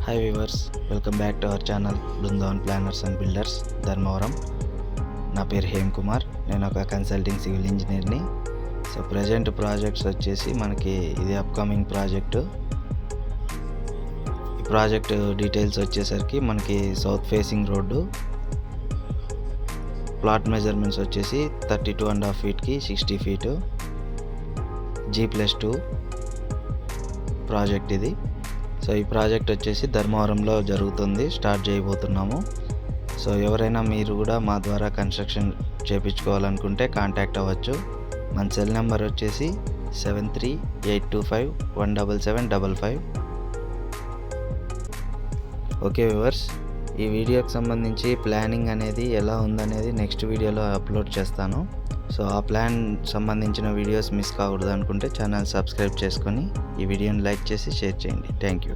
Hi viewers, welcome back to our channel Brindavan planners and builders Dharmavaram. నా పేరు హేమ్ కుమార్. నేను ఒక కన్సల్టింగ్ సివిల్ ఇంజనీర్ని. సో ప్రజెంట్ ప్రాజెక్ట్స్ వచ్చేసి మనకి ఇది అప్కమింగ్ ప్రాజెక్టు. ఈ ప్రాజెక్ట్ డీటెయిల్స్ వచ్చేసరికి మనకి south facing road, plot measurements వచ్చేసి 32.5 ఫీట్కి 60 ఫీటు, G+2 ప్రాజెక్ట్ ఇది. సో ఈ ప్రాజెక్ట్ వచ్చేసి ధర్మవరంలో జరుగుతుంది, స్టార్ట్ చేయబోతున్నాము. సో ఎవరైనా మీరు కూడా మా ద్వారా కన్స్ట్రక్షన్ చేయించుకోవాలనుకుంటే కాంటాక్ట్ అవ్వచ్చు. మన సెల్ నెంబర్ వచ్చేసి 7382517755. ఓకే వ్యూవర్స్, ఈ వీడియోకి సంబంధించి ప్లానింగ్ అనేది ఎలా ఉందనేది నెక్స్ట్ వీడియోలో అప్లోడ్ చేస్తాను. సో ఆ ప్లాన్ సంబంధించిన వీడియోస్ మిస్ కాకూడదు అనుకుంటే ఛానల్ సబ్స్క్రైబ్ చేసుకొని ఈ వీడియోని లైక్ చేసి షేర్ చేయండి. Thank you.